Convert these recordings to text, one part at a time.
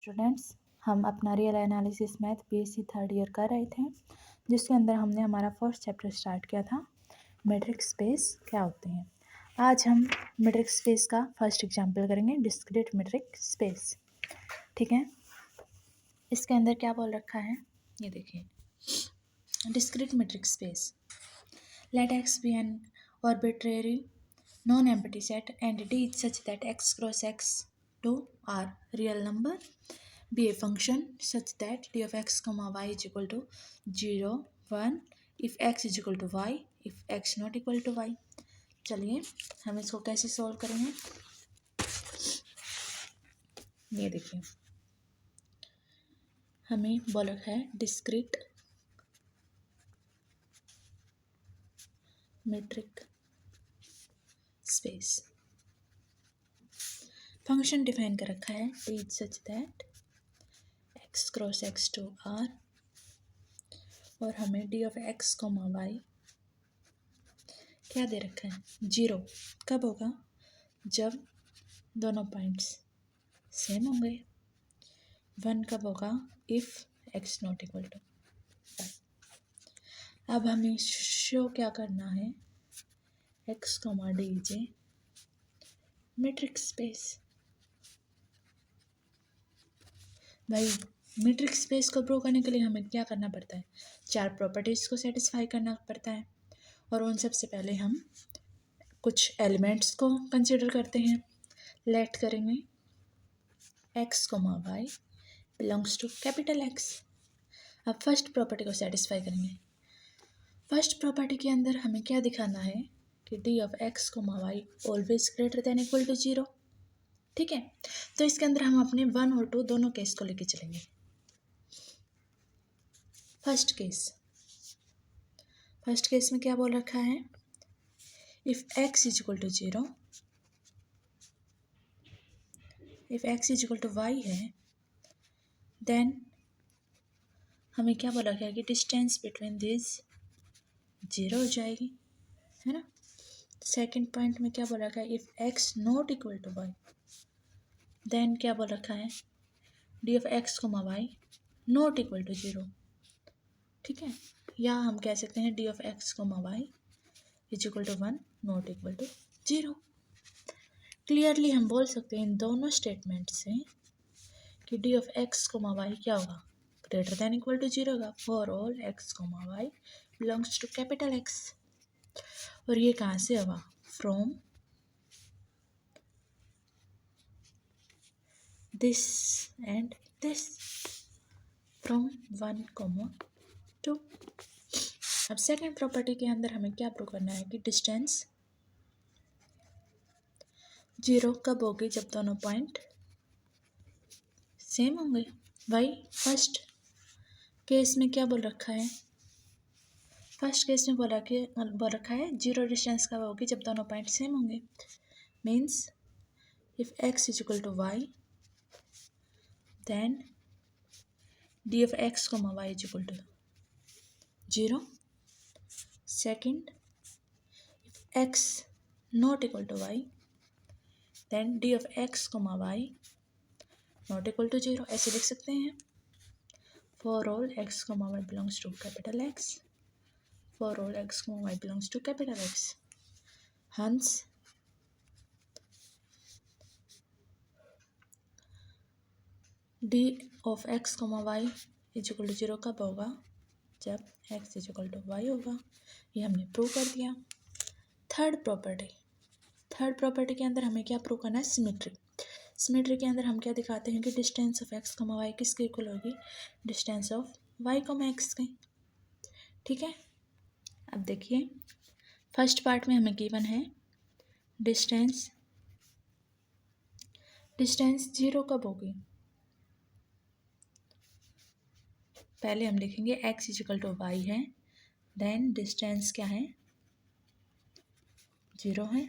Students, हम अपना real analysis math BSc third year कर रहे थे, जिसके अंदर हमने हमारा फर्स्ट चैप्टर स्टार्ट किया था मैट्रिक्स स्पेस क्या होते हैं। आज हम मैट्रिक्स स्पेस का फर्स्ट एग्जांपल करेंगे, डिस्क्रीट मैट्रिक्स स्पेस। ठीक है, इसके अंदर क्या बोल रखा है ये देखिए। Discrete metrics space, let X be an arbitrary non-empty set and D is such that x cross x to R real number, be a function such that d of x comma y is equal to 0 1 if x is equal to y, if x not equal to y। चलिए हम इसको कैसे solve करेंगे, ये देखिए। हमें बोला है discrete metric space, function define कर रखा है d is such that x cross x to R, और हमें d of x coma y क्या दे रखा है 0। कब होगा, जब दोनों पॉइंट्स सेम होंगे। 1 कब होगा, if x not equal to y। अब हमें शो क्या करना है, x comma d J metrics space. भाई मैट्रिक्स स्पेस को प्रूव करने के लिए हमें क्या करना पड़ता है, 4 प्रॉपर्टीज़ को सेटिस्फाई करना पड़ता है, और उन सबसे पहले हम कुछ एलिमेंट्स को कंसिडर करते हैं। लेट करेंगे x coma y belongs to capital X। अब फर्स्ट प्रॉपर्टी को सेटिस्फाई करेंगे। फर्स्ट प्रॉपर्टी के अंदर हमें क्या दिखाना है कि d of x coma y always greater than equal to 0। ठीक है, तो इसके अंदर हम अपने 1 और 2 दोनों केस को लेके चलेंगे। फर्स्ट केस में क्या बोल रखा है, if x is equal to 0, if x is equal to y है, देन हमें क्या बोला गया कि डिस्टेंस बिटवीन दिस 0 हो जाएगी, है ना। सेकंड पॉइंट में क्या बोला गया, if x not equal to y, then क्या बोल रखा है d of x coma y not equal to 0। ठीक है, या हम कह सकते हैं d of x coma y is equal to 1 not equal to 0। Clearly हम बोल सकते हैं इन दोनों स्टेटमेंट से कि d of x coma y क्या होगा, ग्रेटर देन इक्वल टू 0 होगा for all x coma y belongs to capital X। और ये कहाँ से होगा, from this and this, from 1, 2। अब सेकंड प्रॉपर्टी के अंदर हमें क्या प्रूव करना है कि डिस्टेंस 0 कब होगी, जब दोनों पॉइंट सेम होंगे। भाई फर्स्ट केस में क्या बोल रखा है, फर्स्ट केस में बोल रखा है 0 डिस्टेंस कब होगी, जब दोनों पॉइंट सेम होंगे। Means if x is equal to y, then d of x coma y is equal to 0। Second, if x not equal to y, then d of x coma y not equal to 0। ऐसे लिख सकते हैं, for all x coma y belongs to capital X, for all x coma y belongs to capital X। Hence d of x coma y is equal to 0 कब होगा, जब x is equal to y होगा। ये हमने prove कर दिया। Third property के अंदर हमें क्या प्रूव करना है, सिमेट्री के अंदर हम क्या दिखाते हैं कि distance of x coma y किसके इक्वल होगी, distance of y comma x के। ठीक है, अब देखिए फर्स्ट पार्ट में हमें गिवन है डिस्टेंस 0 कब होगी, पहले हम लिखेंगे x is equal to y है, देन डिस्टेंस क्या है 0 है।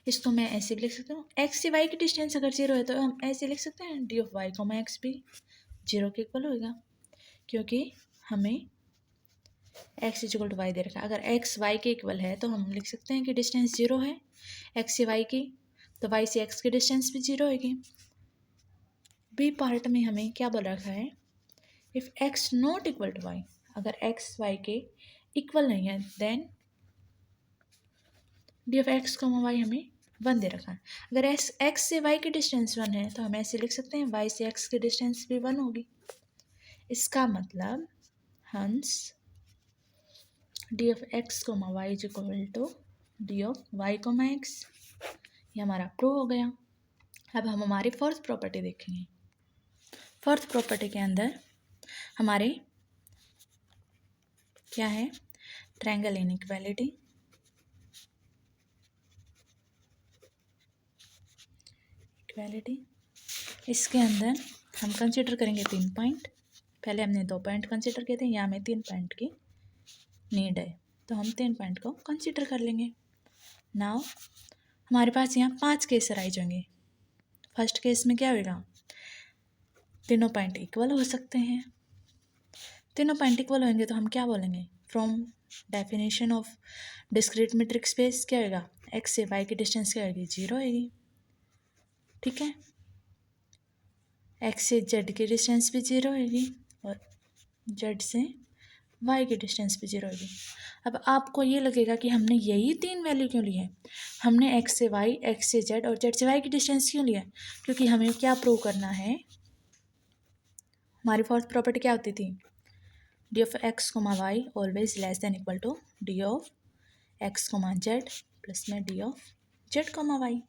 इसको मैं ऐसे भी लिख सकता हूँ, x से y की डिस्टेंस अगर 0 है तो हम ऐसे लिख सकते हैं d of y comma x भी 0 के इक्वल होगा, क्योंकि हमें x is equal to y दे रखा है। अगर x y के इक्वल है तो हम लिख सकते हैं कि डिस्टेंस 0 है x से y की, तो y से x की डिस्टेंस भी 0 होगी। बी पार्ट में हमें क्या बोल रखा है, if x not equal to y, अगर एक्स वाई के इक्वल नहीं है then d of x comma y हमें 1 दे रखा है। अगर एक्स से वाई की डिस्टेंस 1 है तो हम ऐसे लिख सकते हैं वाई से एक्स की डिस्टेंस भी 1 होगी। इसका मतलब hence d of x comma y is equal to D of Y comma x. ये हमारा प्रूव हो गया। अब हम हमारी फोर्थ प्रॉपर्टी देखेंगे। फोर्थ प्रॉपर्टी के अंदर हमारे क्या है, ट्रायंगल इनइक्वालिटी। इसके अंदर हम कंसिडर करेंगे 3 पॉइंट। पहले हमने 2 पॉइंट कंसिडर किए थे, यहाँ हमें 3 पॉइंट की नीड है तो हम 3 पॉइंट को कंसिडर कर लेंगे। नाउ हमारे पास यहाँ 5 केस अराइज होंगे। फर्स्ट केस में क्या होगा, तीनों पॉइंट इक्वल हो सकते हैं। तीनों पॉइंट इक्वल होंगे तो हम क्या बोलेंगे, from definition of discrete metric space क्या होगा, एक्स से वाई की डिस्टेंस क्या होगी, 0 होगी। ठीक है, एक्स से जेड की डिस्टेंस भी 0 होगी और जेड से वाई की डिस्टेंस भी 0 होगी। अब आपको ये लगेगा कि हमने यही 3 वैल्यू क्यों ली है, हमने एक्स से वाई, एक्स से जेड और जेड से वाई की डिस्टेंस क्यों लिया, क्योंकि हमें क्या प्रूव करना है। हमारी फोर्थ प्रॉपर्टी क्या होती थी, D of x comma Y always less than equal to D of x comma Z plus में D of Z comma Y.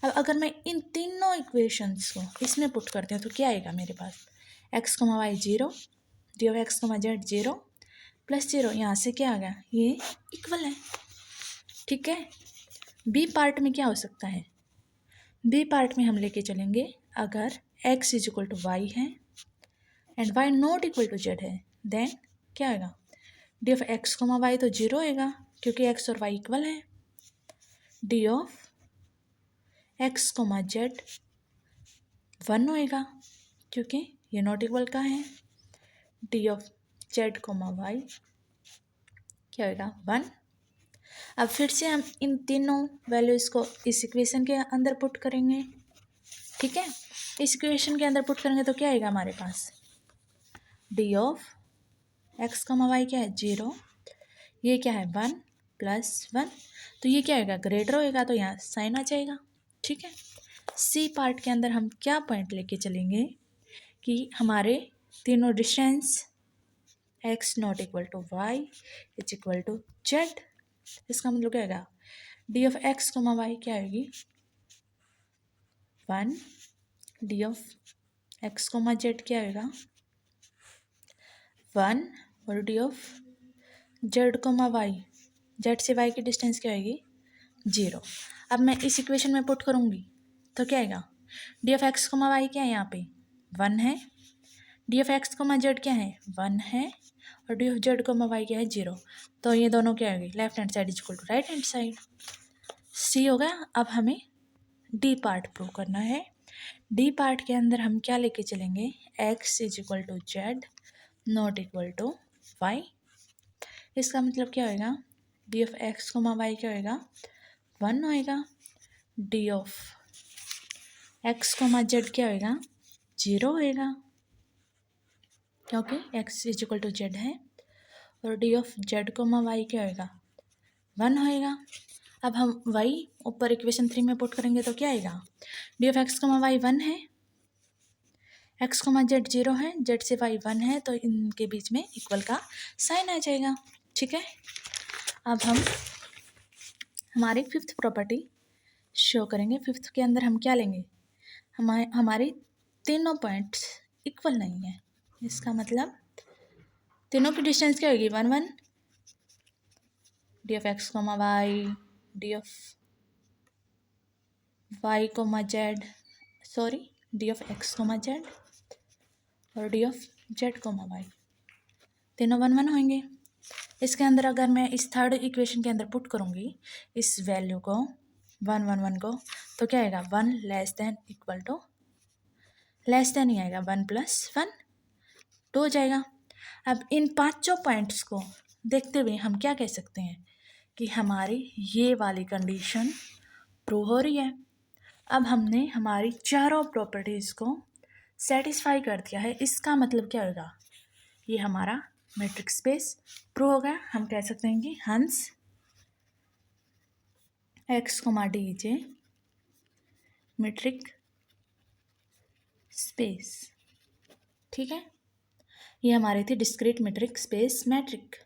अब अगर मैं इन तीनों इक्वेशंस को इसमें पुट करती हूँ तो क्या आएगा मेरे पास, X comma Y 0, D of x comma Z 0 plus 0, यहाँ से क्या आ गया, ये इक्वल है। ठीक है, बी पार्ट में क्या हो सकता है, बी पार्ट में हम लेके चलेंगे अगर X is equal to Y है and Y not equal to Z है देन क्या आएगा, D of x comma Y तो 0 होएगा क्योंकि एक्स और वाई इक्वल है, D of x comma Z 1 होएगा क्योंकि ये नॉट इक्वल का है, D of Z comma Y क्या होएगा 1। अब फिर से हम इन तीनों वैल्यूज़ को इस इक्वेशन के अंदर पुट करेंगे। ठीक है, इस इक्वेशन के अंदर पुट करेंगे तो क्या आएगा हमारे पास, D of x comma Y क्या है 0, ये क्या है 1 प्लस 1, तो ये क्या होगा ग्रेटर होएगा तो यहाँ साइन आ जाएगा। ठीक है, सी पार्ट के अंदर हम क्या पॉइंट लेके चलेंगे कि हमारे तीनों distance x not equal to Y is equal to Z. इसका मतलब क्या होगा, D of x comma Y क्या होगी 1, D of x comma Z क्या होगा 1 और D of Z comma Y, Z से वाई की डिस्टेंस क्या होगी 0। अब मैं इस इक्वेशन में पुट करूँगी तो क्या आएगा, D of x comma Y क्या है यहाँ पे 1 है, D of x comma Z क्या है 1 है और D of Z comma Y क्या है 0, तो ये दोनों क्या होगी, left hand side is equal to right hand side. C हो गया। अब हमें डी पार्ट प्रूव करना है। डी पार्ट के अंदर हम क्या लेके चलेंगे, x is equal to z not equal to y. इसका मतलब क्या होएगा, d of x comma Y क्या होएगा 1 होएगा, d of x comma Z क्या होएगा 0 होएगा क्योंकि x is equal to Z है, और D of Z comma Y क्या होएगा 1 होएगा। अब हम वाई ऊपर इक्वेशन 3 में पुट करेंगे तो क्या आएगा, D of x comma y 1 है, एक्स कोमा जेड 0 है, जेड से वाई 1 है, तो इनके बीच में इक्वल का साइन आ जाएगा। ठीक है, अब हम हमारी फिफ्थ प्रॉपर्टी शो करेंगे। फिफ्थ के अंदर हम क्या लेंगे, हमारी तीनों पॉइंट्स इक्वल नहीं है, इसका मतलब तीनों की डिस्टेंस क्या होगी 1 1, D of x comma Y, D of Y comma Z, sorry D of x comma Z और D of Z comma Y, तीनों 1 1 होंगे। इसके अंदर अगर मैं इस थर्ड इक्वेशन के अंदर पुट करूँगी इस वैल्यू को 1 1 1 को, तो क्या आएगा 1 less than equal to, less than ही आएगा 1 प्लस 1 2 हो जाएगा। अब इन पांचों पॉइंट्स को देखते हुए हम क्या कह सकते हैं कि हमारी ये वाली कंडीशन प्रूव हो रही है। अब हमने हमारी चारों प्रॉपर्टीज़ को सेटिस्फाई कर दिया है, इसका मतलब क्या होगा, ये हमारा मैट्रिक स्पेस प्रूव हो गया। हम कह सकते हैं कि हंस x comma D is a matric space. ठीक है, ये हमारे थे डिस्क्रीट मैट्रिक स्पेस मैट्रिक।